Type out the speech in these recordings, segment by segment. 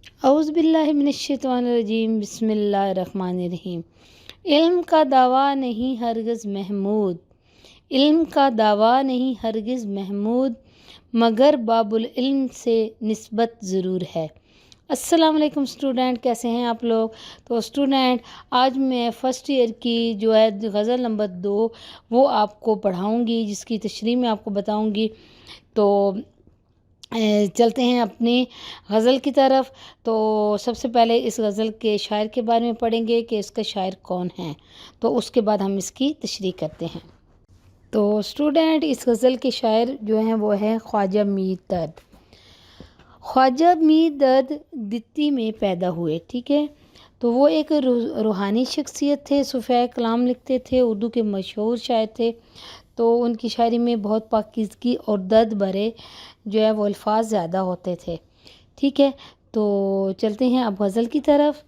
اعوذ باللہ من الشیطان الرجیم، بسم اللہ الرحمن الرحیم۔ علم کا دعویٰ نہیں ہرگز محمود، علم کا دعویٰ نہیں ہرگز محمود، مگر باب العلم سے نسبت ضرور ہے۔ السلام علیکم اسٹوڈنٹ، کیسے ہیں آپ لوگ؟ تو اسٹوڈنٹ، آج میں فرسٹ ایئر کی جو ہے غزل نمبر 2 وہ آپ کو پڑھاؤں گی، جس کی تشریح میں آپ کو بتاؤں گی۔ تو چلتے ہیں اپنی غزل کی طرف۔ تو سب سے پہلے اس غزل کے شاعر کے بارے میں پڑھیں گے کہ اس کا شاعر کون ہے، تو اس کے بعد ہم اس کی تشریح کرتے ہیں۔ تو اسٹوڈنٹ، اس غزل کے شاعر جو ہیں وہ ہے خواجہ میر درد۔ خواجہ میر درد دتی میں پیدا ہوئے، ٹھیک ہے۔ تو وہ ایک روحانی شخصیت تھے، صوفیہ کلام لکھتے تھے، اردو کے مشہور شاعر تھے۔ تو ان کی شاعری میں بہت پاکیزگی اور درد بھرے جو ہے وہ الفاظ زیادہ ہوتے تھے، ٹھیک ہے۔ تو چلتے ہیں اب غزل کی طرف۔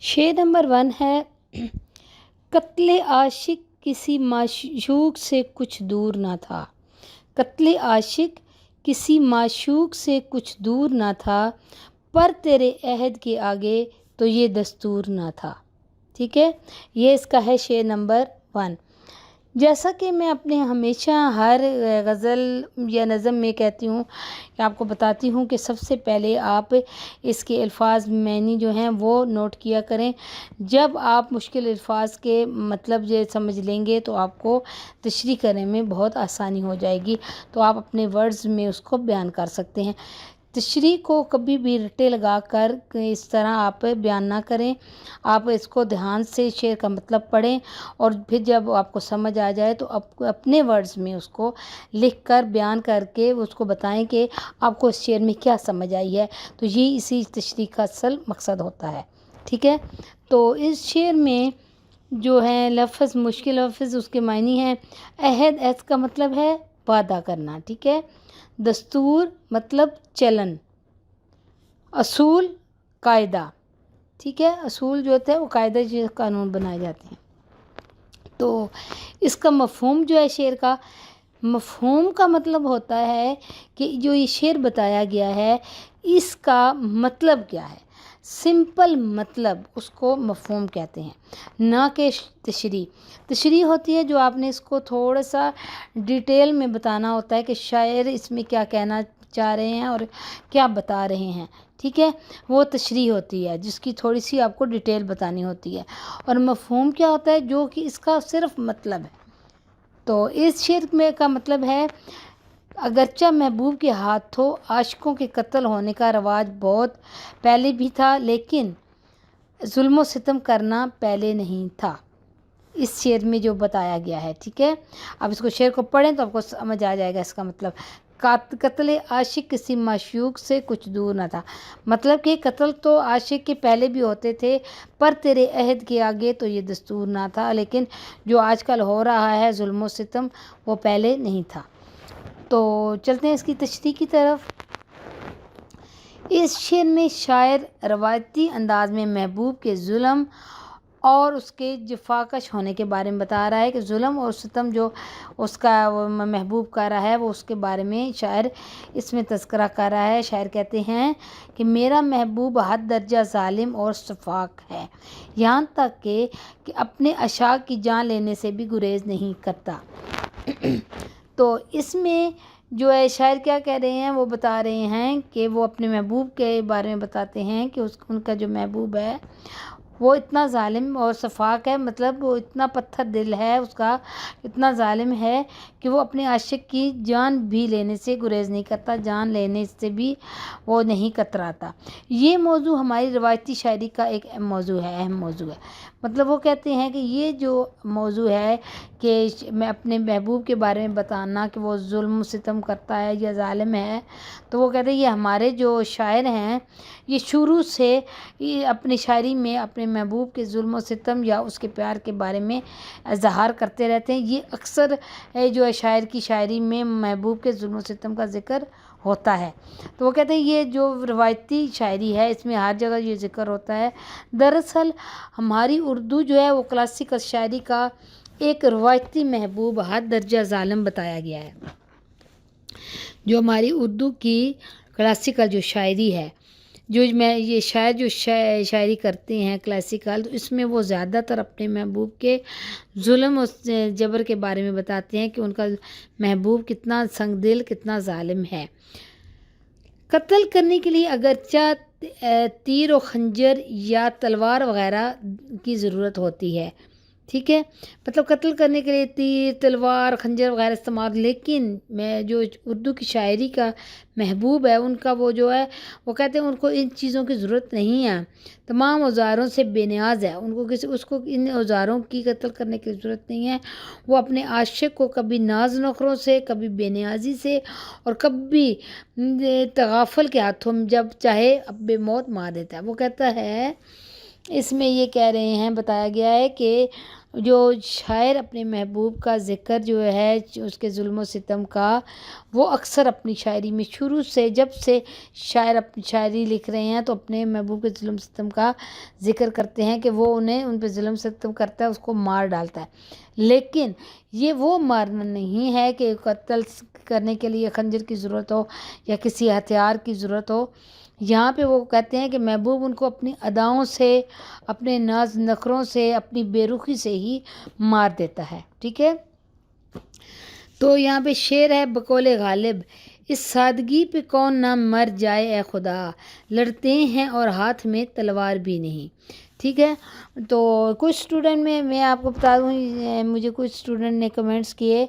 شعر نمبر 1 ہے: قتل عاشق کسی معشوق سے کچھ دور نہ تھا، قتل عاشق کسی معشوق سے کچھ دور نہ تھا، پر تیرے عہد کے آگے تو یہ دستور نہ تھا، ٹھیک ہے۔ یہ اس کا ہے شعر نمبر 1۔ جیسا کہ میں اپنے ہمیشہ ہر غزل یا نظم میں کہتی ہوں کہ آپ کو بتاتی ہوں کہ سب سے پہلے آپ اس کے الفاظ معنی جو ہیں وہ نوٹ کیا کریں۔ جب آپ مشکل الفاظ کے مطلب یہ سمجھ لیں گے تو آپ کو تشریح کرنے میں بہت آسانی ہو جائے گی، تو آپ اپنے ورڈز میں اس کو بیان کر سکتے ہیں۔ تشریح کو کبھی بھی رٹے لگا کر اس طرح آپ بیان نہ کریں، آپ اس کو دھیان سے شعر کا مطلب پڑھیں، اور پھر جب آپ کو سمجھ آ جائے تو آپ اپنے ورڈز میں اس کو لکھ کر بیان کر کے اس کو بتائیں کہ آپ کو اس شعر میں کیا سمجھ آئی ہے۔ تو یہ اسی تشریح کا اصل مقصد ہوتا ہے، ٹھیک ہے۔ تو اس شعر میں جو ہے لفظ، مشکل لفظ، اس کے معنی ہیں: عہد، عہد کا مطلب ہے وعدہ کرنا، ٹھیک ہے۔ دستور مطلب چلن، اصول قاعدہ، ٹھیک ہے۔ اصول جو ہوتا ہے وہ قاعدہ، جو قانون بنائے جاتے ہیں۔ تو اس کا مفہوم جو ہے شعر کا، مفہوم کا مطلب ہوتا ہے کہ جو یہ شعر بتایا گیا ہے اس کا مطلب کیا ہے، سمپل مطلب، اس کو مفہوم کہتے ہیں، نہ کہ تشریح۔ تشریح ہوتی ہے جو آپ نے اس کو تھوڑا سا ڈیٹیل میں بتانا ہوتا ہے کہ شاعر اس میں کیا کہنا چاہ رہے ہیں اور کیا بتا رہے ہیں، ٹھیک ہے۔ وہ تشریح ہوتی ہے جس کی تھوڑی سی آپ کو ڈیٹیل بتانی ہوتی ہے۔ اور مفہوم کیا ہوتا ہے؟ جو کہ اس کا صرف مطلب ہے۔ تو اس شعر میں کا مطلب ہے: اگرچہ محبوب کے ہاتھوں عاشقوں کے قتل ہونے کا رواج بہت پہلے بھی تھا، لیکن ظلم و ستم کرنا پہلے نہیں تھا، اس شعر میں جو بتایا گیا ہے، ٹھیک ہے۔ اب اس کو شعر کو پڑھیں تو آپ کو سمجھ آ جائے گا اس کا مطلب۔ قتل عاشق کسی معشوق سے کچھ دور نہ تھا، مطلب کہ قتل تو عاشق کے پہلے بھی ہوتے تھے، پر تیرے عہد کے آگے تو یہ دستور نہ تھا، لیکن جو آج کل ہو رہا ہے ظلم و ستم، وہ پہلے نہیں تھا۔ تو چلتے ہیں اس کی تشریح کی طرف۔ اس شعر میں شاعر روایتی انداز میں محبوب کے ظلم اور اس کے جفاکش ہونے کے بارے میں بتا رہا ہے کہ ظلم اور ستم جو اس کا محبوب کر رہا ہے وہ اس کے بارے میں شاعر اس میں تذکرہ کر رہا ہے۔ شاعر کہتے ہیں کہ میرا محبوب حد درجہ ظالم اور شفاق ہے، یہاں تک کہ اپنے عشاق کی جان لینے سے بھی گریز نہیں کرتا۔ تو اس میں جو ہے شاعر کیا کہہ رہے ہیں، وہ بتا رہے ہیں کہ وہ اپنے محبوب کے بارے میں بتاتے ہیں کہ ان کا جو محبوب ہے وہ اتنا ظالم اور شفاق ہے، مطلب وہ اتنا پتھر دل ہے، اس کا اتنا ظالم ہے کہ وہ اپنے عاشق کی جان بھی لینے سے گریز نہیں کرتا، جان لینے سے بھی وہ نہیں کتراتا۔ یہ موضوع ہماری روایتی شاعری کا ایک موضوع ہے، اہم موضوع ہے۔ مطلب وہ کہتے ہیں کہ یہ جو موضوع ہے کہ میں اپنے محبوب کے بارے میں بتانا کہ وہ ظلم و ستم کرتا ہے یا ظالم ہے، تو وہ کہتے ہیں یہ ہمارے جو شاعر ہیں یہ شروع سے اپنی شاعری میں اپنے محبوب کے ظلم و ستم یا اس کے پیار کے بارے میں اظہار کرتے رہتے ہیں۔ یہ اکثر جو ہے شاعر کی شاعری میں محبوب کے ظلم و ستم کا ذکر ہوتا ہے۔ تو وہ کہتے ہیں یہ جو روایتی شاعری ہے اس میں ہر جگہ یہ ذکر ہوتا ہے۔ دراصل ہماری اردو جو ہے وہ کلاسیکل شاعری کا ایک روایتی محبوب حد درجہ ظالم بتایا گیا ہے۔ جو ہماری اردو کی کلاسیکل جو شاعری ہے، میں یہ شاعر جو شاعری کرتے ہیں کلاسیکل، تو اس میں وہ زیادہ تر اپنے محبوب کے ظلم و جبر کے بارے میں بتاتے ہیں کہ ان کا محبوب کتنا سنگ دل، کتنا ظالم ہے۔ قتل کرنے کے لیے اگرچہ تیر و خنجر یا تلوار وغیرہ کی ضرورت ہوتی ہے، ٹھیک ہے، مطلب قتل کرنے کے لیے تیر، تلوار، خنجر وغیرہ استعمال، لیکن میں جو اردو کی شاعری کا محبوب ہے ان کا وہ جو ہے وہ کہتے ہیں ان کو ان چیزوں کی ضرورت نہیں ہے، تمام اوزاروں سے بے نیاز ہے، ان کو اس کو ان اوزاروں کی قتل کرنے کی ضرورت نہیں ہے۔ وہ اپنے عاشق کو کبھی ناز نخروں سے، کبھی بے نیازی سے، اور کبھی تغافل کے ہاتھوں جب چاہے اب بے موت مار دیتا ہے۔ وہ کہتا ہے، اس میں یہ کہہ رہے ہیں، بتایا گیا ہے کہ جو شاعر اپنے محبوب کا ذکر جو ہے اس کے ظلم و ستم کا، وہ اکثر اپنی شاعری میں شروع سے، جب سے شاعر اپنی شاعری لکھ رہے ہیں تو اپنے محبوب کے ظلم و ستم کا ذکر کرتے ہیں کہ وہ ان پہ ظلم و ستم کرتا ہے، اس کو مار ڈالتا ہے، لیکن یہ وہ مارنا نہیں ہے کہ قتل کرنے کے لیے خنجر کی ضرورت ہو یا کسی ہتھیار کی ضرورت ہو۔ یہاں پہ وہ کہتے ہیں کہ محبوب ان کو اپنی اداؤں سے، اپنے ناز نخروں سے، اپنی بے رخی سے ہی مار دیتا ہے، ٹھیک ہے۔ تو یہاں پہ شعر ہے بقول غالب، اس سادگی پہ کون نہ مر جائے اے خدا، لڑتے ہیں اور ہاتھ میں تلوار بھی نہیں، ٹھیک ہے۔ تو کچھ اسٹوڈنٹ میں آپ کو بتا دوں، مجھے کچھ اسٹوڈنٹ نے کمنٹس کیے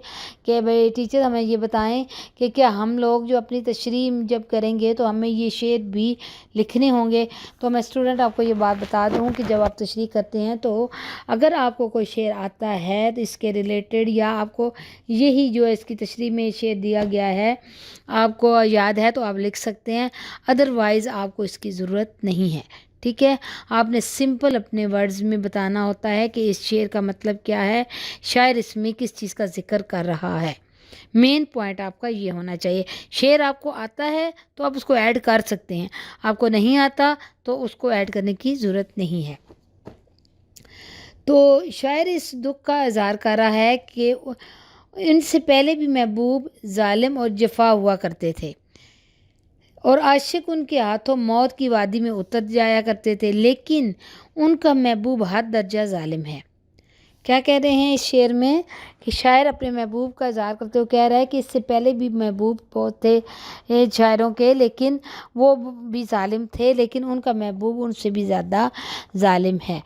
کہ بھئی ٹیچر ہمیں یہ بتائیں کہ کیا ہم لوگ جو اپنی تشریح جب کریں گے تو ہمیں یہ شعر بھی لکھنے ہوں گے؟ تو میں اسٹوڈنٹ آپ کو یہ بات بتا دوں کہ جب آپ تشریح کرتے ہیں تو اگر آپ کو کوئی شعر آتا ہے تو اس کے ریلیٹڈ، یا آپ کو یہی جو اس کی تشریح میں شعر دیا گیا ہے آپ کو یاد ہے تو آپ لکھ سکتے ہیں، ادروائز آپ کو اس کی ضرورت نہیں ہے، ٹھیک ہے۔ آپ نے سمپل اپنے ورڈز میں بتانا ہوتا ہے کہ اس شعر کا مطلب کیا ہے، شاعر اس میں کس چیز کا ذکر کر رہا ہے، مین پوائنٹ آپ کا یہ ہونا چاہیے۔ شعر آپ کو آتا ہے تو آپ اس کو ایڈ کر سکتے ہیں، آپ کو نہیں آتا تو اس کو ایڈ کرنے کی ضرورت نہیں ہے۔ تو شاعر اس دکھ کا اظہار کر رہا ہے کہ ان سے پہلے بھی محبوب ظالم اور جفا ہوا کرتے تھے، اور عاشق ان کے ہاتھوں موت کی وادی میں اتر جایا کرتے تھے، لیکن ان کا محبوب حد درجہ ظالم ہے۔ کیا کہہ رہے ہیں اس شعر میں کہ شاعر اپنے محبوب کا اظہار کرتے ہوئے کہہ رہا ہے کہ اس سے پہلے بھی محبوب بہت تھے شاعروں کے، لیکن وہ بھی ظالم تھے، لیکن ان کا محبوب ان سے بھی زیادہ ظالم ہے۔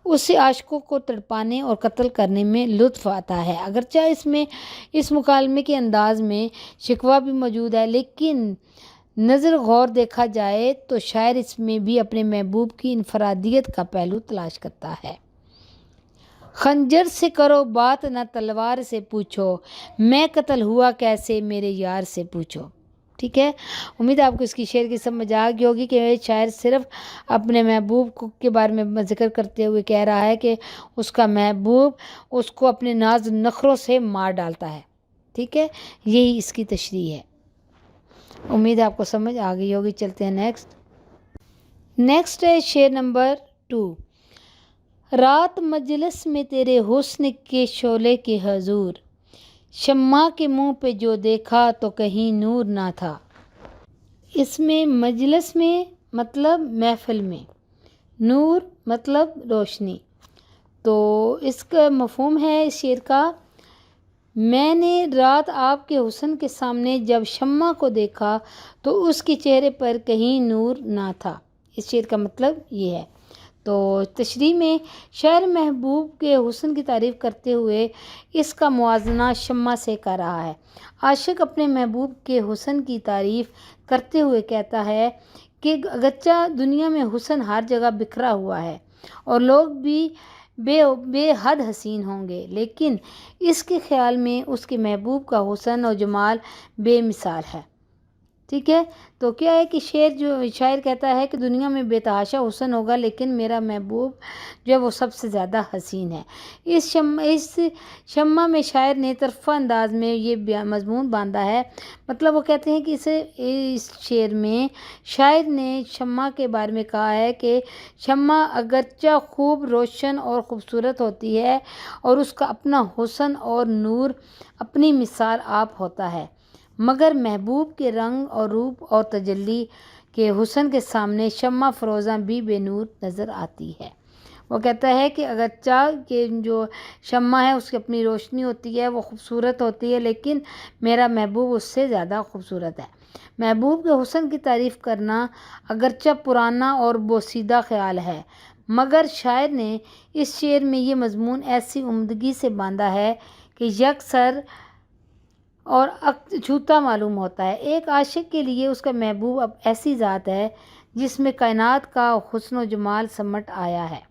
اس سے عاشقوں کو تڑپانے اور قتل کرنے میں لطف آتا ہے، اگرچہ اس میں اس مکالمے کے انداز میں شکوہ بھی موجود ہے، لیکن نظر غور دیکھا جائے تو شاعر اس میں بھی اپنے محبوب کی انفرادیت کا پہلو تلاش کرتا ہے۔ خنجر سے کرو بات نہ تلوار سے پوچھو، میں قتل ہوا کیسے میرے یار سے پوچھو، ٹھیک ہے۔ امید ہے آپ کو اس کی شعر کی سمجھ آ گئی ہوگی کہ شاعر صرف اپنے محبوب کے بارے میں ذکر کرتے ہوئے کہہ رہا ہے کہ اس کا محبوب اس کو اپنے ناز نخروں سے مار ڈالتا ہے، ٹھیک ہے، یہی اس کی تشریح ہے۔ امید ہے آپ کو سمجھ آ گئی ہوگی۔ چلتے ہیں نیکسٹ ہے شعر نمبر 2۔ رات مجلس میں تیرے حسن کے شعلے کے حضور، شمع کے منہ پہ جو دیکھا تو کہیں نور نہ تھا۔ اس میں مجلس میں مطلب محفل میں، نور مطلب روشنی۔ تو اس کا مفہوم ہے اس شعر کا، میں نے رات آپ کے حسن کے سامنے جب شمع کو دیکھا تو اس کے چہرے پر کہیں نور نہ تھا۔ اس شعر کا مطلب یہ ہے۔ تو تشریح میں شاعر محبوب کے حسن کی تعریف کرتے ہوئے اس کا موازنہ شمع سے کر رہا ہے۔ عاشق اپنے محبوب کے حسن کی تعریف کرتے ہوئے کہتا ہے کہ اگرچہ دنیا میں حسن ہر جگہ بکھرا ہوا ہے اور لوگ بھی بے حد حسین ہوں گے، لیکن اس کے خیال میں اس کے محبوب کا حسن اور جمال بے مثال ہے، ٹھیک ہے۔ تو کیا ہے کہ شاعر کہتا ہے کہ دنیا میں بے تحاشا حسن ہوگا، لیکن میرا محبوب جو ہے وہ سب سے زیادہ حسین ہے۔ اس شمع میں شاعر نے طرفہ انداز میں یہ مضمون باندھا ہے، مطلب وہ کہتے ہیں کہ اس شعر میں شاعر نے شمع کے بارے میں کہا ہے کہ شمع اگرچہ خوب روشن اور خوبصورت ہوتی ہے اور اس کا اپنا حسن اور نور اپنی مثال آپ ہوتا ہے، مگر محبوب کے رنگ اور روپ اور تجلی کے حسن کے سامنے شمع فروزاں بھی بے نور نظر آتی ہے۔ وہ کہتا ہے کہ اگرچہ کہ جو شمع ہے اس کی اپنی روشنی ہوتی ہے، وہ خوبصورت ہوتی ہے، لیکن میرا محبوب اس سے زیادہ خوبصورت ہے۔ محبوب کے حسن کی تعریف کرنا اگرچہ پرانا اور بوسیدہ خیال ہے، مگر شاعر نے اس شعر میں یہ مضمون ایسی عمدگی سے باندھا ہے کہ یکسر اور چھوتا معلوم ہوتا ہے۔ ایک عاشق کے لیے اس کا محبوب اب ایسی ذات ہے جس میں کائنات کا حسن و جمال سمٹ آیا ہے۔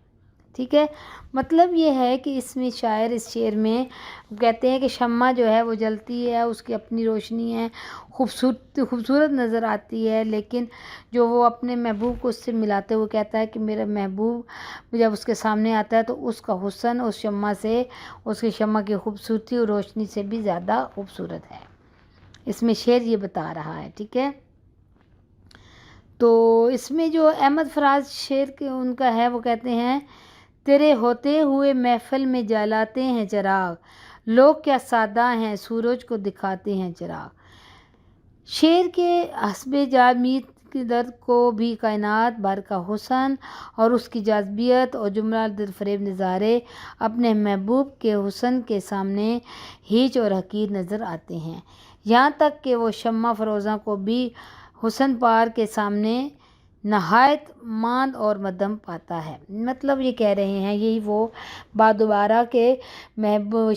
ٹھیک ہے، مطلب یہ ہے کہ اس میں شاعر اس شعر میں کہتے ہیں کہ شمع جو ہے وہ جلتی ہے، اس کی اپنی روشنی ہے، خوبصورت نظر آتی ہے، لیکن جو وہ اپنے محبوب کو اس سے ملاتے ہوئے کہتا ہے کہ میرا محبوب جب اس کے سامنے آتا ہے تو اس کا حسن اس شمع سے، اس کی شمع کی خوبصورتی اور روشنی سے بھی زیادہ خوبصورت ہے۔ اس میں شعر یہ بتا رہا ہے۔ ٹھیک ہے، تو اس میں جو احمد فراز شعر کے ان کا ہے، وہ کہتے ہیں تیرے ہوتے ہوئے محفل میں جلاتے ہیں چراغ، لوگ کیا سادہ ہیں سورج کو دکھاتے ہیں چراغ۔ شعر کے حسب جامعیت کے درد کو بھی کائنات بھر کا حسن اور اس کی جاذبیت اور جملہ دل فریب نظارے اپنے محبوب کے حسن کے سامنے ہیچ اور حقیر نظر آتے ہیں، یہاں تک کہ وہ شمع فروزاں کو بھی حسن پار کے سامنے نہایت ماند اور مدھم پاتا ہے۔ مطلب یہ کہہ رہے ہیں، یہی وہ بات دوبارہ کہ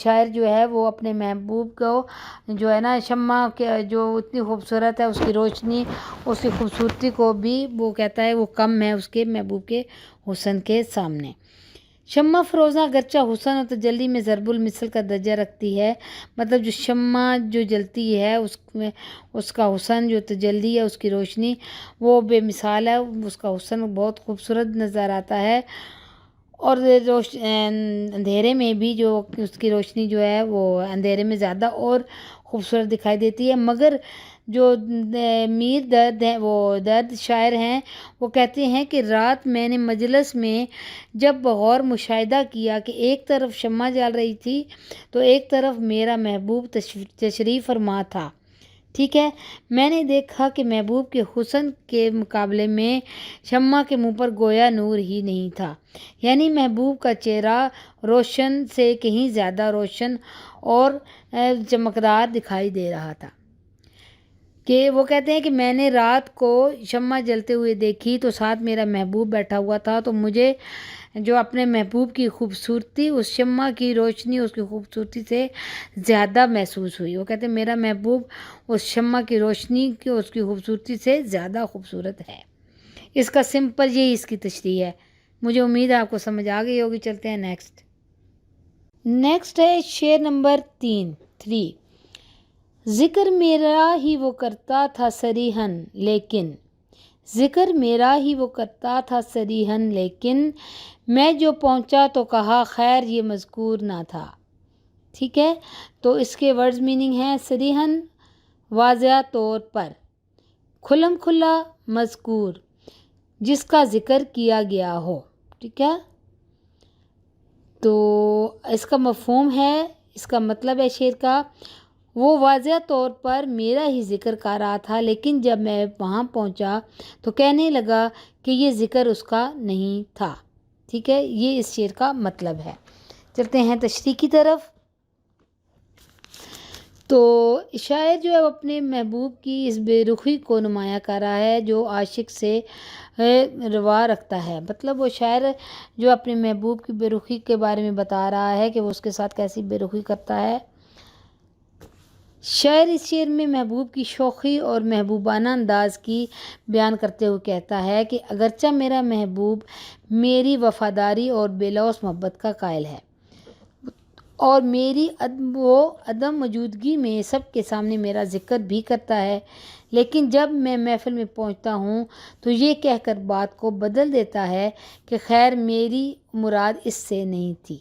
شاعر جو ہے وہ اپنے محبوب کو جو ہے نا شمع کے جو اتنی خوبصورت ہے، اس کی روشنی، اس کی خوبصورتی کو بھی وہ کہتا ہے وہ کم ہے اس کے محبوب کے حسن کے سامنے۔ شمع فروزاں اگرچہ حسن و تجلی میں ضرب المثل کا درجہ رکھتی ہے، مطلب جو شمع جو جلتی ہے اس میں اس کا حسن جو تجلی ہے، اس کی روشنی وہ بے مثال ہے، اس کا حسن بہت خوبصورت نظر آتا ہے، اور اندھیرے میں بھی جو اس کی روشنی جو ہے وہ اندھیرے میں زیادہ اور خوبصورت دکھائی دیتی ہے۔ مگر جو میر درد ہیں، وہ درد شاعر ہیں، وہ کہتے ہیں کہ رات میں نے مجلس میں جب بغور مشاہدہ کیا کہ ایک طرف شمع جل رہی تھی تو ایک طرف میرا محبوب تشریف فرما تھا۔ ٹھیک ہے، میں نے دیکھا کہ محبوب کے حسن کے مقابلے میں شمع کے منہ پر گویا نور ہی نہیں تھا، یعنی محبوب کا چہرہ روشن سے کہیں زیادہ روشن اور چمکدار دکھائی دے رہا تھا۔ کہ وہ کہتے ہیں کہ میں نے رات کو شمع جلتے ہوئے دیکھی تو ساتھ میرا محبوب بیٹھا ہوا تھا، تو مجھے جو اپنے محبوب کی خوبصورتی اس شمع کی روشنی اس کی خوبصورتی سے زیادہ محسوس ہوئی۔ وہ کہتے ہیں میرا محبوب اس شمع کی روشنی کی اس کی خوبصورتی سے زیادہ خوبصورت ہے۔ اس کا سمپل یہی اس کی تشریح ہے۔ مجھے امید ہے آپ کو سمجھ آ گئی ہوگی۔ چلتے ہیں نیکسٹ ہے شعر نمبر 3۔ ذکر میرا ہی وہ کرتا تھا صریحاً لیکن، ذکر میرا ہی وہ کرتا تھا صریحاً لیکن، میں جو پہنچا تو کہا خیر یہ مذکور نہ تھا۔ ٹھیک ہے، تو اس کے ورڈز میننگ ہیں صریحاً واضح طور پر، کھلم کھلا مذکور جس کا ذکر کیا گیا ہو۔ ٹھیک ہے، تو اس کا مفہوم ہے، اس کا مطلب ہے شعر کا، وہ واضح طور پر میرا ہی ذکر کر رہا تھا، لیکن جب میں وہاں پہنچا تو کہنے لگا کہ یہ ذکر اس کا نہیں تھا۔ ٹھیک ہے، یہ اس شعر کا مطلب ہے۔ چلتے ہیں تشریح کی طرف۔ تو شاعر جو ہے اپنے محبوب کی اس بے رخی کو نمایاں کر رہا ہے جو عاشق سے روا رکھتا ہے۔ مطلب وہ شاعر جو اپنے محبوب کی بے رخی کے بارے میں بتا رہا ہے کہ وہ اس کے ساتھ کیسی بے رخی کرتا ہے۔ شاعر اس شعر میں محبوب کی شوخی اور محبوبانہ انداز کی بیان کرتے ہوئے کہتا ہے کہ اگرچہ میرا محبوب میری وفاداری اور بے لوث محبت کا قائل ہے اور میری عدم موجودگی میں سب کے سامنے میرا ذکر بھی کرتا ہے، لیکن جب میں محفل میں پہنچتا ہوں تو یہ کہہ کر بات کو بدل دیتا ہے کہ خیر میری مراد اس سے نہیں تھی۔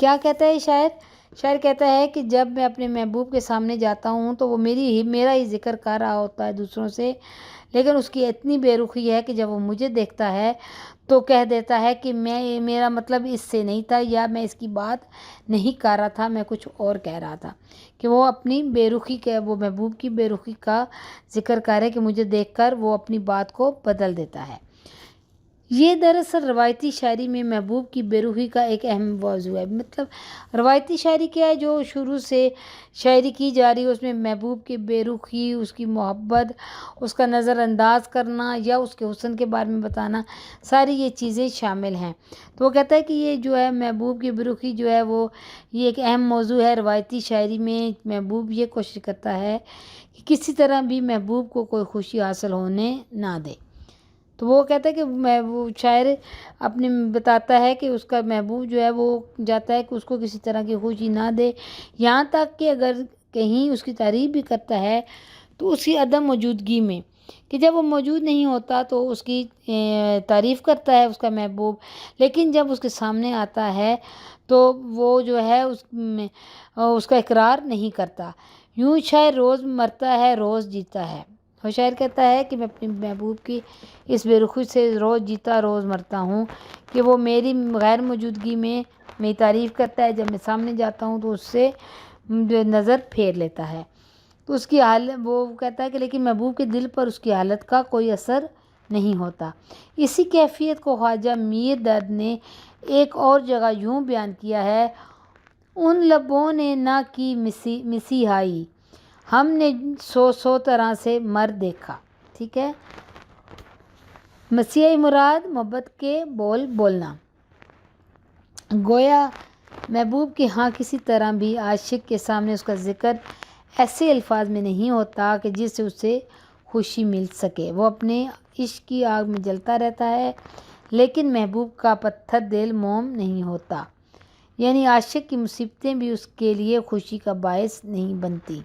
کیا کہتا ہے شاعر؟ شاعر کہتا ہے کہ جب میں اپنے محبوب کے سامنے جاتا ہوں تو وہ میرا ہی ذکر کر رہا ہوتا ہے دوسروں سے، لیکن اس کی اتنی بے رخی ہے کہ جب وہ مجھے دیکھتا ہے تو کہہ دیتا ہے کہ میرا مطلب اس سے نہیں تھا، یا میں اس کی بات نہیں کر رہا تھا، میں کچھ اور کہہ رہا تھا، کہ وہ اپنی بے رخی کے وہ محبوب کی بے رخی کا ذکر کرے کہ مجھے دیکھ کر وہ اپنی بات کو بدل دیتا ہے۔ یہ دراصل روایتی شاعری میں محبوب کی بے رخی کا ایک اہم موضوع ہے۔ مطلب روایتی شاعری کیا ہے؟ جو شروع سے شاعری کی جا رہی ہے اس میں محبوب کی بے رخی، اس کی محبت، اس کا نظر انداز کرنا یا اس کے حسن کے بارے میں بتانا، ساری یہ چیزیں شامل ہیں۔ تو وہ کہتا ہے کہ یہ جو ہے محبوب کی بے رخی جو ہے وہ یہ ایک اہم موضوع ہے روایتی شاعری میں۔ محبوب یہ کوشش کرتا ہے کہ کسی طرح بھی محبوب کو کوئی خوشی حاصل ہونے نہ دے۔ تو وہ کہتا ہے کہ وہ شاعر اپنے بتاتا ہے کہ اس کا محبوب جو ہے وہ جاتا ہے کہ اس کو کسی طرح کی خوشی نہ دے، یہاں تک کہ اگر کہیں اس کی تعریف بھی کرتا ہے تو اس کی عدم موجودگی میں، کہ جب وہ موجود نہیں ہوتا تو اس کی تعریف کرتا ہے اس کا محبوب، لیکن جب اس کے سامنے آتا ہے تو وہ جو ہے اس کا اقرار نہیں کرتا۔ یوں شاعر روز مرتا ہے روز جیتا ہے۔ اور شاعر کہتا ہے کہ میں اپنی محبوب کی اس بے رخی سے روز جیتا روز مرتا ہوں، کہ وہ میری غیر موجودگی میں میری تعریف کرتا ہے، جب میں سامنے جاتا ہوں تو اس سے جو نظر پھیر لیتا ہے۔ تو اس کی حالت وہ کہتا ہے کہ لیکن محبوب کے دل پر اس کی حالت کا کوئی اثر نہیں ہوتا۔ اسی کیفیت کو خواجہ میر درد نے ایک اور جگہ یوں بیان کیا ہے: ان لبوں نے نہ کی مسیحائی، ہم نے سو طرح سے مر دیکھا۔ ٹھیک ہے، مسیحائی مراد محبت کے بول بولنا۔ گویا محبوب کے ہاں کسی طرح بھی عاشق کے سامنے اس کا ذکر ایسے الفاظ میں نہیں ہوتا کہ جس سے اسے خوشی مل سکے۔ وہ اپنے عشق کی آگ میں جلتا رہتا ہے، لیکن محبوب کا پتھر دل موم نہیں ہوتا، یعنی عاشق کی مصیبتیں بھی اس کے لیے خوشی کا باعث نہیں بنتی۔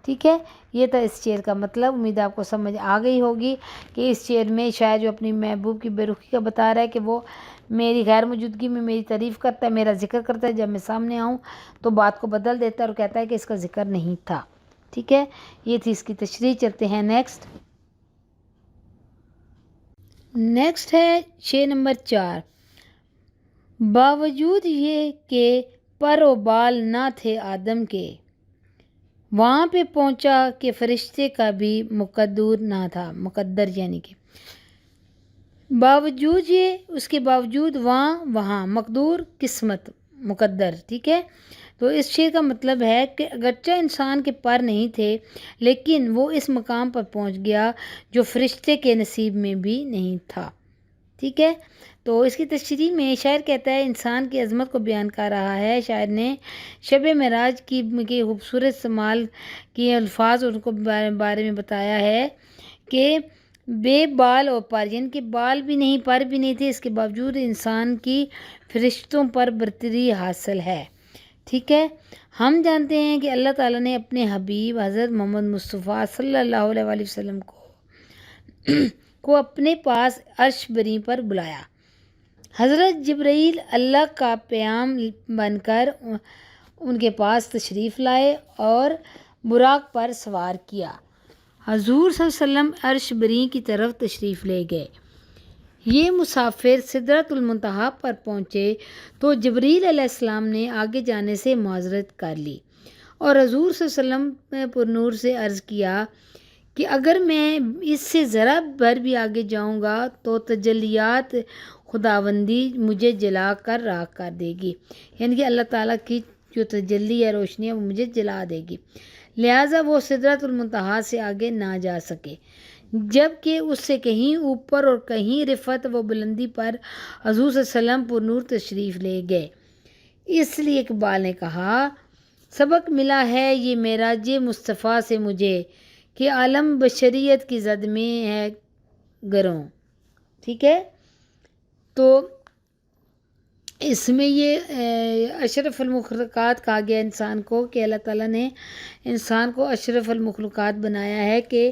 ٹھیک ہے، یہ تھا اس شعر کا مطلب۔ امید آپ کو سمجھ آ گئی ہوگی کہ اس شعر میں شاعر جو اپنی محبوب کی بے رخی کا بتا رہا ہے کہ وہ میری غیر موجودگی میں میری تعریف کرتا ہے، میرا ذکر کرتا ہے، جب میں سامنے آؤں تو بات کو بدل دیتا ہے اور کہتا ہے کہ اس کا ذکر نہیں تھا۔ ٹھیک ہے، یہ تھی اس کی تشریح۔ چلتے ہیں نیکسٹ ہے شعر نمبر 4۔ باوجود یہ کہ پر و بال نہ تھے آدم کے، وہاں پہ پہنچا کہ فرشتے کا بھی مقدر نہ تھا۔ مقدر یعنی کہ باوجود یہ، اس کے باوجود وہاں مقدور قسمت مقدر۔ ٹھیک ہے، تو اس شعر کا مطلب ہے کہ اگرچہ انسان کے پر نہیں تھے لیکن وہ اس مقام پر پہنچ گیا جو فرشتے کے نصیب میں بھی نہیں تھا۔ ٹھیک ہے، تو اس کی تشریح میں شاعر کہتا ہے انسان کی عظمت کو بیان کر رہا ہے۔ شاعر نے شب معراج کی خوبصورت استعمال کی الفاظ ان کو بارے میں بتایا ہے کہ بے بال اور پر، یعنی کہ بال بھی نہیں پر بھی نہیں تھے، اس کے باوجود انسان کی فرشتوں پر برتری حاصل ہے۔ ٹھیک ہے، ہم جانتے ہیں کہ اللہ تعالیٰ نے اپنے حبیب حضرت محمد مصطفیٰ صلی اللہ علیہ وآلہ وسلم کو اپنے پاس عرش بری پر بلایا۔ حضرت جبرائیل اللہ کا پیام بن کر ان کے پاس تشریف لائے اور براق پر سوار کیا۔ حضور صلی اللہ علیہ وسلم عرش بری کی طرف تشریف لے گئے۔ یہ مسافر سدرۃ المنتہا پر پہنچے تو جبرائیل علیہ السلام نے آگے جانے سے معذرت کر لی اور حضور صلی اللہ علیہ وسلم پر نور سے عرض کیا کہ اگر میں اس سے ذرا بھر بھی آگے جاؤں گا تو تجلیات خداوندی مجھے جلا کر راکھ کر دے گی، یعنی کہ اللہ تعالیٰ کی جو تجلی ہے، روشنی ہے، وہ مجھے جلا دے گی، لہٰذا وہ سدرۃ المنتہا سے آگے نہ جا سکے، جبکہ اس سے کہیں اوپر اور کہیں رفعت و بلندی پر حضور صلی اللہ علیہ وسلم پر نور تشریف لے گئے۔ اس لیے اقبال نے کہا سبق ملا ہے یہ معراج مصطفیٰ سے مجھے کہ عالم بشریت کی زد میں ہے گروں۔ ٹھیک ہے، تو اس میں یہ اشرف المخلوقات کہا گیا انسان کو کہ اللہ تعالیٰ نے انسان کو اشرف المخلوقات بنایا ہے کہ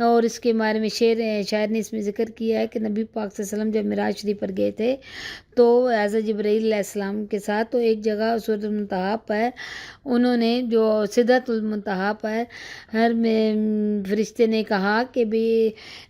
اور اس کے بارے میں شاعر نے اس میں ذکر کیا ہے کہ نبی پاک صلی اللہ علیہ وسلم جب معراج شریف پر گئے تھے تو حضرت جبرائیل علیہ السلام کے ساتھ تو ایک جگہ سدرۃ المنتہا پر انہوں نے جو سدرۃ المنتہا پر ہر فرشتے نے کہا کہ بھی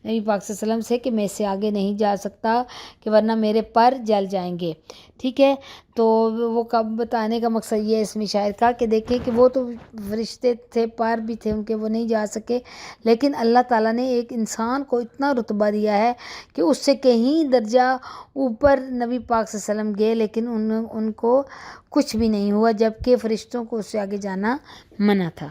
نبی پاک صلی اللہ علیہ وسلم سے کہ میں اس سے آگے نہیں جا سکتا کہ ورنہ میرے پر جل جائیں گے، ٹھیک ہے۔ تو وہ کب بتانے کا مقصد یہ ہے اس میں شاعر کا کہ دیکھیں کہ وہ تو فرشتے تھے، پر بھی تھے ان کے، وہ نہیں جا سکے، لیکن اللہ تعالیٰ نے ایک انسان کو اتنا رتبہ دیا ہے کہ اس سے کہیں درجہ اوپر نبی پاک صلی اللہ علیہ وسلم گئے، لیکن ان کو کچھ بھی نہیں ہوا، جبکہ فرشتوں کو اس سے آگے جانا منع تھا۔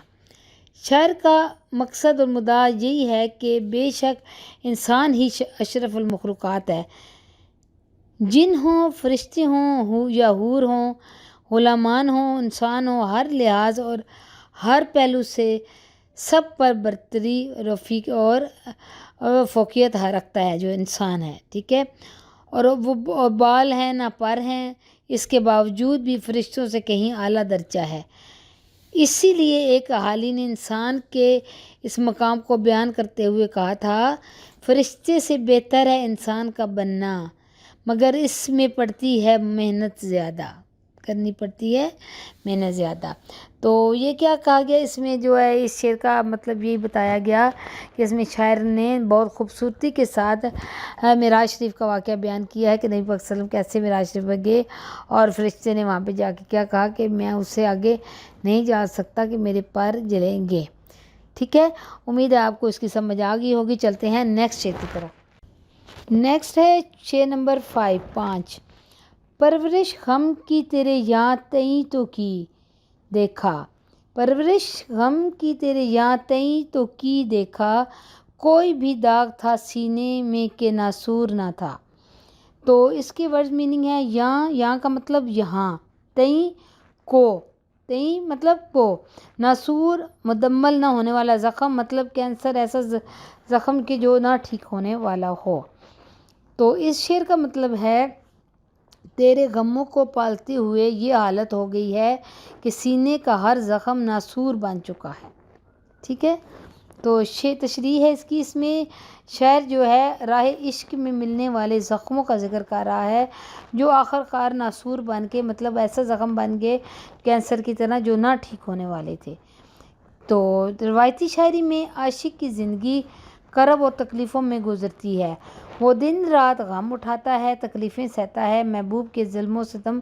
شاعر کا مقصد اور مدعا یہی ہے کہ بے شک انسان ہی اشرف المخلوقات ہے، جن ہوں، فرشتے ہوں یا حور ہوں، غلامان ہوں، انسان ہوں، ہر لحاظ اور ہر پہلو سے سب پر برتری، رفیق اور فوقیت رکھتا ہے جو انسان ہے، ٹھیک ہے۔ اور وہ بال ہیں نہ پر ہیں، اس کے باوجود بھی فرشتوں سے کہیں اعلیٰ درجہ ہے۔ اسی لیے ایک حالی نے انسان کے اس مقام کو بیان کرتے ہوئے کہا تھا، فرشتے سے بہتر ہے انسان کا بننا، مگر اس میں پڑتی ہے محنت زیادہ، کرنی پڑتی ہے محنت زیادہ۔ تو یہ کیا کہا گیا اس میں جو ہے اس شعر کا مطلب یہی بتایا گیا کہ اس میں شاعر نے بہت خوبصورتی کے ساتھ معراج شریف کا واقعہ بیان کیا ہے کہ نبی پاک صلی اللہ علیہ وسلم کیسے معراج شریف میں گئے اور فرشتے نے وہاں پہ جا کے کیا کہا کہ میں اس سے آگے نہیں جا سکتا کہ میرے پر جلیں گے، ٹھیک ہے۔ امید ہے آپ کو اس کی سمجھ آ گئی ہوگی۔ چلتے ہیں نیکسٹ شعر کی طرف۔ نیکسٹ ہے شعر نمبر 5۔ پرورش غم کی تیرے یاد تئیں تو کی دیکھا، پرورش غم کی تیرے یاد تئیں تو کی دیکھا، کوئی بھی داغ تھا سینے میں کہ ناسور نہ تھا۔ تو اس کی ورڈ میننگ ہے یہاں کا مطلب یہاں، تئیں کو، تئیں مطلب کو، ناسور مدمل نہ ہونے والا زخم، مطلب کینسر ایسا زخم کہ جو نہ ٹھیک ہونے والا ہو۔ تو اس شعر کا مطلب ہے تیرے غموں کو پالتے ہوئے یہ حالت ہو گئی ہے کہ سینے کا ہر زخم ناسور بن چکا ہے، ٹھیک ہے۔ تو تشریح ہے اس کی، اس میں شاعر جو ہے راہ عشق میں ملنے والے زخموں کا ذکر کر رہا ہے جو آخر کار ناسور بن کے، مطلب ایسا زخم بن گئے کینسر کی طرح جو نہ ٹھیک ہونے والے تھے۔ تو روایتی شاعری میں عاشق کی زندگی کرب اور تکلیفوں میں گزرتی ہے، وہ دن رات غم اٹھاتا ہے، تکلیفیں سہتا ہے، محبوب کے ظلم و ستم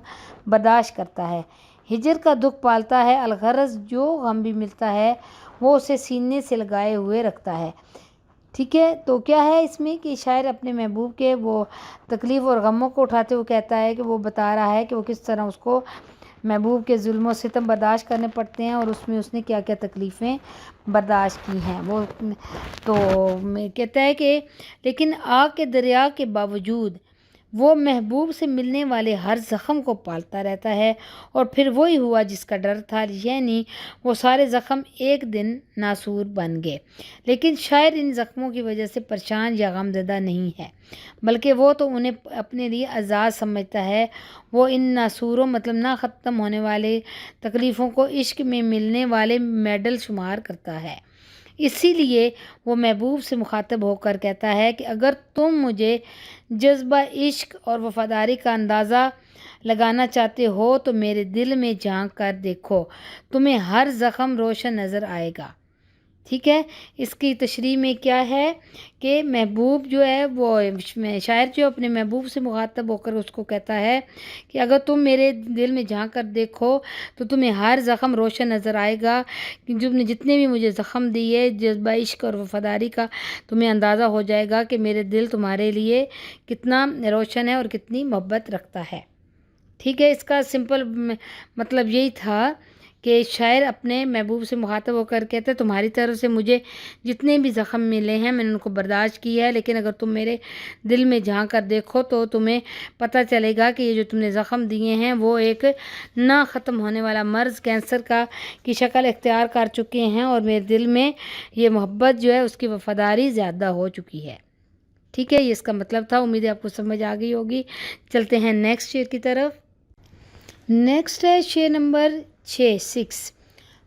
برداشت کرتا ہے، ہجر کا دکھ پالتا ہے، الغرض جو غم بھی ملتا ہے وہ اسے سینے سے لگائے ہوئے رکھتا ہے، ٹھیک ہے۔ تو کیا ہے اس میں کہ شاعر اپنے محبوب کے وہ تکلیف اور غموں کو اٹھاتے ہوئے کہتا ہے کہ وہ بتا رہا ہے کہ وہ کس طرح اس کو محبوب کے ظلم و ستم برداشت کرنے پڑتے ہیں اور اس میں اس نے کیا کیا تکلیفیں برداشت کی ہیں۔ وہ تو کہتا ہے کہ لیکن آگ کے دریا کے باوجود وہ محبوب سے ملنے والے ہر زخم کو پالتا رہتا ہے، اور پھر وہی ہوا جس کا ڈر تھا، یعنی وہ سارے زخم ایک دن ناسور بن گئے۔ لیکن شاعر ان زخموں کی وجہ سے پریشان یا غم زدہ نہیں ہے، بلکہ وہ تو انہیں اپنے لیے اعزاز سمجھتا ہے، وہ ان ناسوروں مطلب نہ ختم ہونے والے تکلیفوں کو عشق میں ملنے والے میڈل شمار کرتا ہے۔ اسی لیے وہ محبوب سے مخاطب ہو کر کہتا ہے کہ اگر تم مجھے جذبہ عشق اور وفاداری کا اندازہ لگانا چاہتے ہو تو میرے دل میں جھانک کر دیکھو، تمہیں ہر زخم روشن نظر آئے گا، ٹھیک ہے۔ اس کی تشریح میں کیا ہے کہ محبوب جو ہے وہ شاعر جو اپنے محبوب سے مخاطب ہو کر اس کو کہتا ہے کہ اگر تم میرے دل میں جھانک کر دیکھو تو تمہیں ہر زخم روشن نظر آئے گا، جتنے بھی مجھے زخم دیے جذبہ عشق اور وفاداری کا، تمہیں اندازہ ہو جائے گا کہ میرے دل تمہارے لیے کتنا روشن ہے اور کتنی محبت رکھتا ہے، ٹھیک ہے۔ اس کا سمپل مطلب یہی تھا کہ شاعر اپنے محبوب سے مخاطب ہو کر کہتے ہیں تمہاری طرف سے مجھے جتنے بھی زخم ملے ہیں میں نے ان کو برداشت کی ہے، لیکن اگر تم میرے دل میں جھانک کر دیکھو تو تمہیں پتہ چلے گا کہ یہ جو تم نے زخم دیے ہیں وہ ایک نہ ختم ہونے والا مرض کینسر کی شکل اختیار کر چکے ہیں، اور میرے دل میں یہ محبت جو ہے اس کی وفاداری زیادہ ہو چکی ہے، ٹھیک ہے۔ یہ اس کا مطلب تھا۔ امید ہے آپ کو سمجھ آ گئی ہوگی۔ چلتے ہیں نیکسٹ شعر کی طرف۔ نیکسٹ ہے شعر نمبر 6۔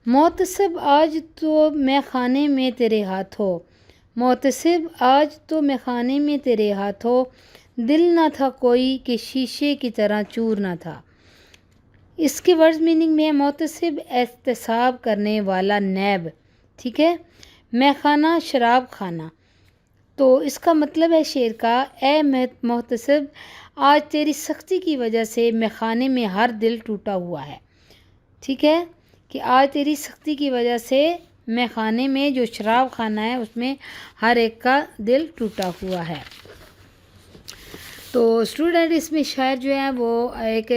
محتسب آج تو میں خانے میں تیرے ہاتھوں، محتسب آج تو میں خانے میں تیرے ہاتھوں، دل نہ تھا کوئی کہ شیشے کی طرح چور نہ تھا۔ اس کے ورڈز میننگ میں محتسب احتساب کرنے والا، نیب، ٹھیک ہے، میں خانہ شراب خانہ۔ تو اس کا مطلب ہے شعر کا، اے محتسب آج تیری سختی کی وجہ سے میں خانے میں ہر دل ٹوٹا ہوا ہے، ٹھیک ہے، کہ آج تیری سختی کی وجہ سے میں خانے میں جو شراب خانہ ہے اس میں ہر ایک کا دل ٹوٹا ہوا ہے۔ تو اسٹوڈنٹ اس میں شاعر جو ہے وہ ایک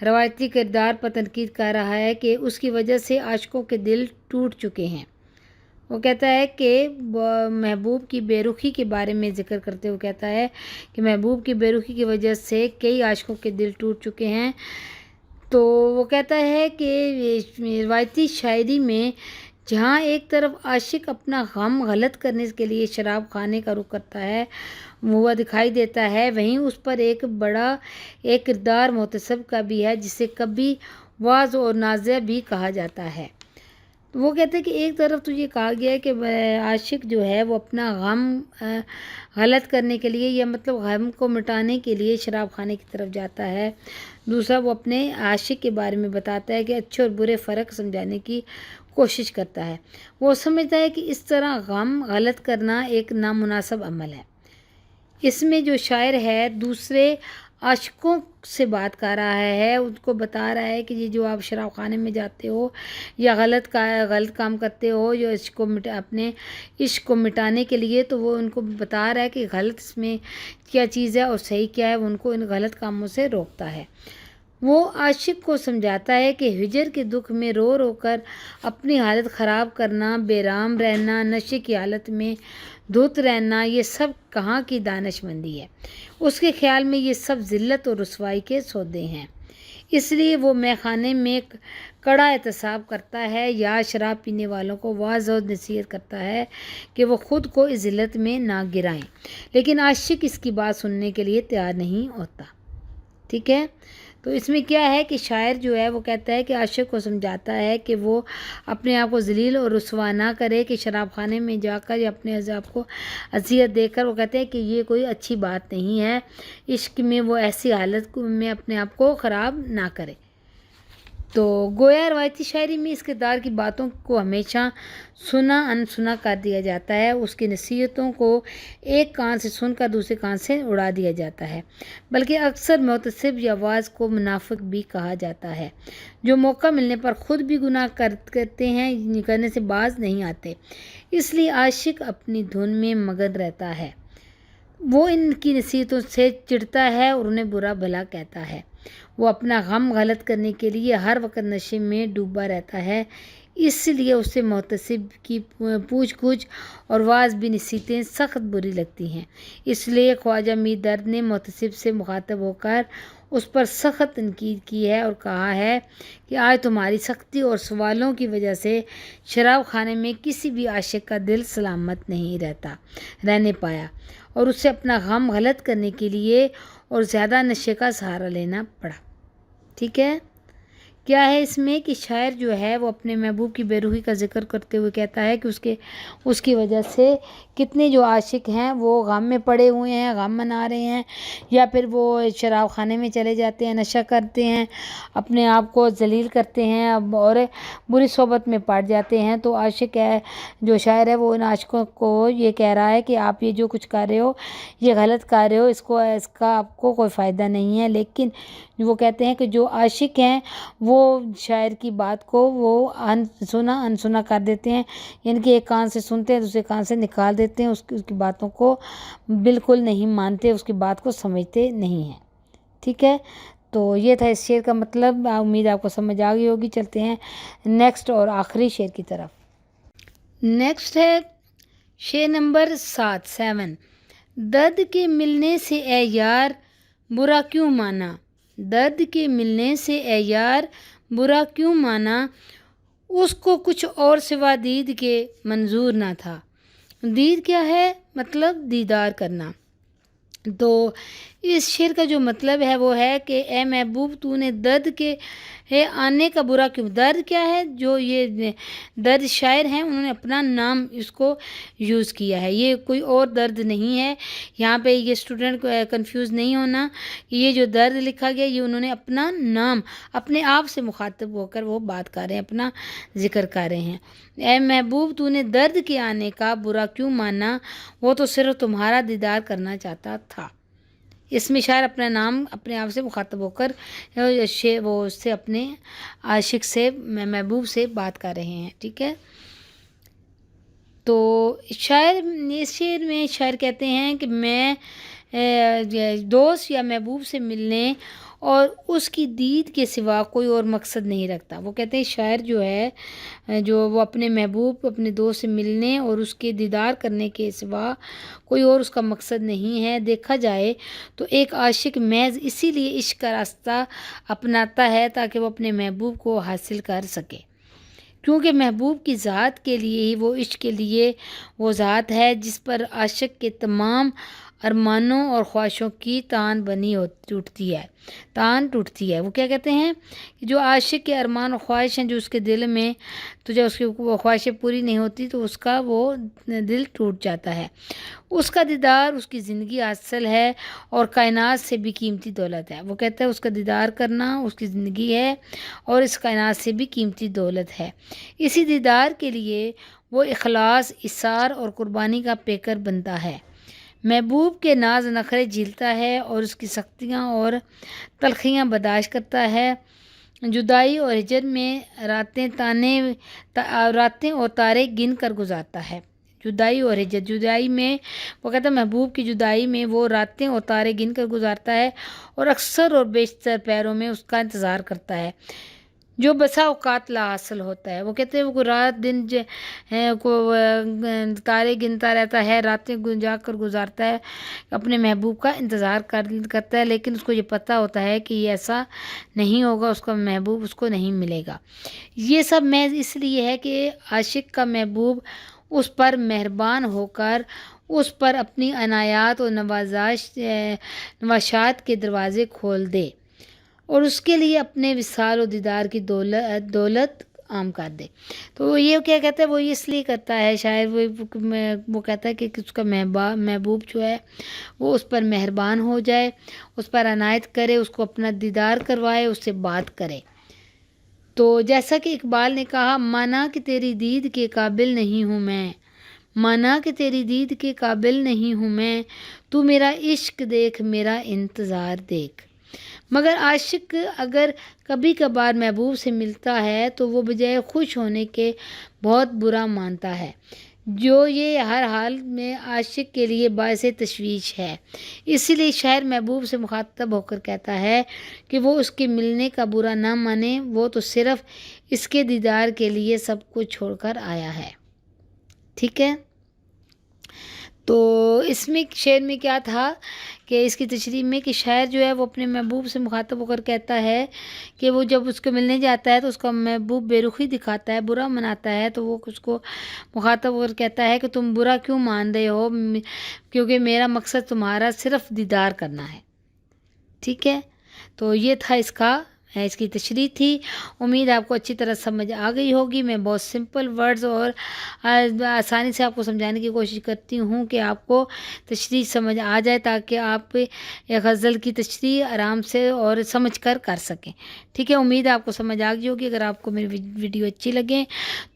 روایتی کردار پر تنقید کر رہا ہے کہ اس کی وجہ سے عاشقوں کے دل ٹوٹ چکے ہیں۔ وہ کہتا ہے کہ محبوب کی بے رخی کے بارے میں ذکر کرتے ہوئے کہتا ہے کہ محبوب کی بے رخی کی وجہ سے کئی عاشقوں کے دل ٹوٹ چکے ہیں۔ تو وہ کہتا ہے کہ روایتی شاعری میں جہاں ایک طرف عاشق اپنا غم غلط کرنے کے لیے شراب خانے کا رخ کرتا ہے وہ دکھائی دیتا ہے، وہیں اس پر ایک بڑا ایک کردار محتسب کا بھی ہے جسے کبھی واعظ اور نازع بھی کہا جاتا ہے۔ وہ کہتے ہیں کہ ایک طرف تو یہ کہا گیا ہے کہ عاشق جو ہے وہ اپنا غم غلط کرنے کے لیے یا مطلب غم کو مٹانے کے لیے شراب خانے کی طرف جاتا ہے، دوسرا وہ اپنے عاشق کے بارے میں بتاتا ہے کہ اچھے اور برے فرق سمجھانے کی کوشش کرتا ہے۔ وہ سمجھتا ہے کہ اس طرح غم غلط کرنا ایک نامناسب عمل ہے۔ اس میں جو شاعر ہے دوسرے عاشقوں سے بات کر رہا ہے، ان کو بتا رہا ہے کہ یہ جو آپ شراب خانے میں جاتے ہو یا غلط کام کرتے ہو جو عشق کو اپنے عشق کو مٹانے کے لیے، تو وہ ان کو بتا رہا ہے کہ غلط اس میں کیا چیز ہے اور صحیح کیا ہے، وہ ان کو ان غلط کاموں سے روکتا ہے۔ وہ عاشق کو سمجھاتا ہے کہ ہجر کے دکھ میں رو رو کر اپنی حالت خراب کرنا، بیرام رہنا، نشے کی حالت میں دھت رہنا، یہ سب کہاں کی دانش مندی ہے۔ اس کے خیال میں یہ سب ذلت اور رسوائی کے سودے ہیں، اس لیے وہ مے خانے میں کڑا احتساب کرتا ہے یا شراب پینے والوں کو واعظ اور نصیحت کرتا ہے کہ وہ خود کو اس ذلت میں نہ گرائیں، لیکن عاشق اس کی بات سننے کے لیے تیار نہیں ہوتا، ٹھیک ہے۔ تو اس میں کیا ہے کہ شاعر جو ہے وہ کہتا ہے کہ عاشق کو سمجھاتا ہے کہ وہ اپنے آپ کو ذلیل اور رسوا نہ کرے، کہ شراب خانے میں جا کر یا اپنے عذاب کو اذیت دے کر، وہ کہتے ہیں کہ یہ کوئی اچھی بات نہیں ہے، عشق میں وہ ایسی حالت میں اپنے آپ کو خراب نہ کرے۔ تو گویا روایتی شاعری میں اس کردار کی باتوں کو ہمیشہ سنا انسنا کر دیا جاتا ہے، اس کی نصیحتوں کو ایک کان سے سن کر دوسرے کان سے اڑا دیا جاتا ہے، بلکہ اکثر محتسب یا واعظ کو منافق بھی کہا جاتا ہے، جو موقع ملنے پر خود بھی گناہ کرتے ہیں، کرنے سے باز نہیں آتے، اس لیے عاشق اپنی دھن میں مگن رہتا ہے، وہ ان کی نصیحتوں سے چڑھتا ہے اور انہیں برا بھلا کہتا ہے، وہ اپنا غم غلط کرنے کے لیے ہر وقت نشے میں ڈوبا رہتا ہے، اس لیے اسے محتسب کی پوچھ گچھ اور واعظ بھی نصیحتیں سخت بری لگتی ہیں، اس لیے خواجہ میر درد نے محتسب سے مخاطب ہو کر اس پر سخت تنقید کی ہے اور کہا ہے کہ آج تمہاری سختی اور سوالوں کی وجہ سے شراب خانے میں کسی بھی عاشق کا دل سلامت نہیں رہنے پایا اور اسے اپنا غم غلط کرنے کے لیے اور زیادہ نشے کا سہارا لینا پڑا، ٹھیک ہے۔ کیا ہے اس میں کہ شاعر جو ہے وہ اپنے محبوب کی بے رخی کا ذکر کرتے ہوئے کہتا ہے کہ اس کی وجہ سے کتنے جو عاشق ہیں وہ غم میں پڑے ہوئے ہیں، غم منا رہے ہیں، یا پھر وہ شراب خانے میں چلے جاتے ہیں، نشہ کرتے ہیں، اپنے آپ کو ذلیل کرتے ہیں اور بری صحبت میں پڑ جاتے ہیں۔ تو عاشق ہے جو شاعر ہے وہ ان عاشقوں کو یہ کہہ رہا ہے کہ آپ یہ جو کچھ کر رہے ہو یہ غلط کر رہے ہو، اس کا آپ کو کوئی فائدہ نہیں ہے، لیکن وہ کہتے ہیں کہ جو عاشق ہیں وہ شاعر کی بات کو وہ انسنا کر دیتے ہیں، یعنی کہ ایک کان سے سنتے ہیں دوسرے کان سے نکال دیتے ہیں، اس کی باتوں کو بالکل نہیں مانتے، اس کی بات کو سمجھتے نہیں ہیں، ٹھیک ہے۔ تو یہ تھا اس شعر کا مطلب، امید آپ کو سمجھ آ گئی ہوگی۔ چلتے ہیں نیکسٹ اور آخری شعر کی طرف۔ نیکسٹ ہے شعر نمبر 7۔ درد کے ملنے سے اے یار برا کیوں مانا، درد کے ملنے سے اے یار برا کیوں مانا، اس کو کچھ اور سوا دید کے منظور نہ تھا۔ دید کیا ہے؟ مطلب دیدار کرنا۔ تو اس شعر کا جو مطلب ہے وہ ہے کہ اے محبوب تو نے درد کے ہے آنے کا برا کیوں؟ درد کیا ہے؟ جو یہ درد شاعر ہیں انہوں نے اپنا نام اس کو یوز کیا ہے، یہ کوئی اور درد نہیں ہے۔ یہاں پہ یہ اسٹوڈنٹ کو کنفیوز نہیں ہونا کہ یہ جو درد لکھا گیا یہ انہوں نے اپنا نام اپنے آپ سے مخاطب ہو کر وہ بات کر رہے ہیں، اپنا ذکر کر رہے ہیں۔ اے محبوب تو نے درد کے آنے کا برا کیوں مانا، وہ تو صرف تمہارا دیدار کرنا چاہتا تھا۔ اس میں شاعر اپنا نام اپنے آپ سے مخاطب ہو کر وہ اس سے اپنے عاشق سے محبوب سے بات کر رہے ہیں، ٹھیک ہے۔ تو شاعر اس شعر میں شاعر کہتے ہیں کہ میں دوست یا محبوب سے ملنے اور اس کی دید کے سوا کوئی اور مقصد نہیں رکھتا۔ وہ کہتے ہیں شاعر جو ہے جو وہ اپنے محبوب اپنے دوست سے ملنے اور اس کے دیدار کرنے کے سوا کوئی اور اس کا مقصد نہیں ہے۔ دیکھا جائے تو ایک عاشق محض اسی لیے عشق کا راستہ اپناتا ہے تاکہ وہ اپنے محبوب کو حاصل کر سکے، کیونکہ محبوب کی ذات کے لیے ہی وہ عشق کے لیے وہ ذات ہے جس پر عاشق کے تمام ارمانوں اور خواہشوں کی تان ٹوٹتی ہے۔ وہ کیا کہتے ہیں کہ جو عاشق کے ارمان اور خواہش ہیں جو اس کے دل میں، تو جب اس کی وہ خواہشیں پوری نہیں ہوتی تو اس کا وہ دل ٹوٹ جاتا ہے۔ اس کا دیدار اس کی زندگی اصل ہے اور کائنات سے بھی قیمتی دولت ہے۔ وہ کہتا ہے اس کا دیدار کرنا اس کی زندگی ہے اور اس کائنات سے بھی قیمتی دولت ہے۔ اسی دیدار کے لیے وہ اخلاص، اصرار اور قربانی کا پیکر بنتا ہے، محبوب کے ناز نخرے جھیلتا ہے اور اس کی سختیاں اور تلخیاں برداشت کرتا ہے۔ جدائی اور ہجر میں راتیں اور تارے گن کر گزارتا ہے۔ جدائی اور ہجر، جدائی میں وہ کہتا ہے محبوب کی جدائی میں وہ راتیں اور تارے گن کر گزارتا ہے اور اکثر اور بیشتر پیروں میں اس کا انتظار کرتا ہے جو بسا اوقات لا حاصل ہوتا ہے۔ وہ کہتے ہیں وہ رات دن تارے گنتا رہتا ہے، راتیں جا کر گزارتا ہے، اپنے محبوب کا انتظار کرتا ہے، لیکن اس کو یہ پتہ ہوتا ہے کہ یہ ایسا نہیں ہوگا، اس کا محبوب اس کو نہیں ملے گا۔ یہ سب محض اس لیے ہے کہ عاشق کا محبوب اس پر مہربان ہو کر اس پر اپنی عنایات اور نواشات کے دروازے کھول دے اور اس کے لیے اپنے وصال و دیدار کی دولت عام کر دے۔ تو وہ یہ کیا کہتا ہے، وہ اس لیے کرتا ہے شاعر، وہ کہتا ہے کہ اس کا محبوب جو ہے وہ اس پر مہربان ہو جائے، اس پر عنایت کرے، اس کو اپنا دیدار کروائے، اس سے بات کرے۔ تو جیسا کہ اقبال نے کہا، مانا کہ تیری دید کے قابل نہیں ہوں میں، مانا کہ تیری دید کے قابل نہیں ہوں میں، تو میرا عشق دیکھ، میرا انتظار دیکھ۔ مگر عاشق اگر کبھی کبھار محبوب سے ملتا ہے تو وہ بجائے خوش ہونے کے بہت برا مانتا ہے، جو یہ ہر حال میں عاشق کے لیے باعث تشویش ہے۔ اسی لیے شاعر محبوب سے مخاطب ہو کر کہتا ہے کہ وہ اس کے ملنے کا برا نہ مانے، وہ تو صرف اس کے دیدار کے لیے سب کچھ چھوڑ کر آیا ہے، ٹھیک ہے۔ تو اس میں شعر میں کیا تھا کہ اس کی تشریح میں کہ شاعر جو ہے وہ اپنے محبوب سے مخاطب ہو کر کہتا ہے کہ وہ جب اس کو ملنے جاتا ہے تو اس کا محبوب بے رخی دکھاتا ہے، برا مناتا ہے، تو وہ اس کو مخاطب ہو کر کہتا ہے کہ تم برا کیوں مان رہے ہو، کیونکہ میرا مقصد تمہارا صرف دیدار کرنا ہے، ٹھیک ہے۔ تو یہ تھا اس کی تشریح تھی۔ امید آپ کو اچھی طرح سمجھ آ گئی ہوگی۔ میں بہت سمپل ورڈز اور آسانی سے آپ کو سمجھانے کی کوشش کرتی ہوں کہ آپ کو تشریح سمجھ آ جائے تاکہ آپ غزل کی تشریح آرام سے اور سمجھ کر سکیں، ٹھیک ہے۔ امید آپ کو سمجھ آ گئی ہوگی۔ اگر آپ کو میری ویڈیو اچھی لگے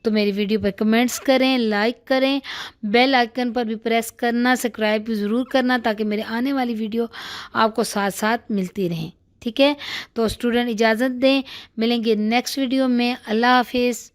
تو میری ویڈیو پر کمنٹس کریں، لائک کریں، بیل آئیکن پر بھی پریس کرنا، سبسکرائب بھی ضرور کرنا تاکہ میرے آنے والی ویڈیو آپ کو ساتھ ساتھ ملتی رہیں، ٹھیک ہے۔ تو اسٹوڈنٹ اجازت دیں، ملیں گے نیکسٹ ویڈیو میں۔ اللہ حافظ۔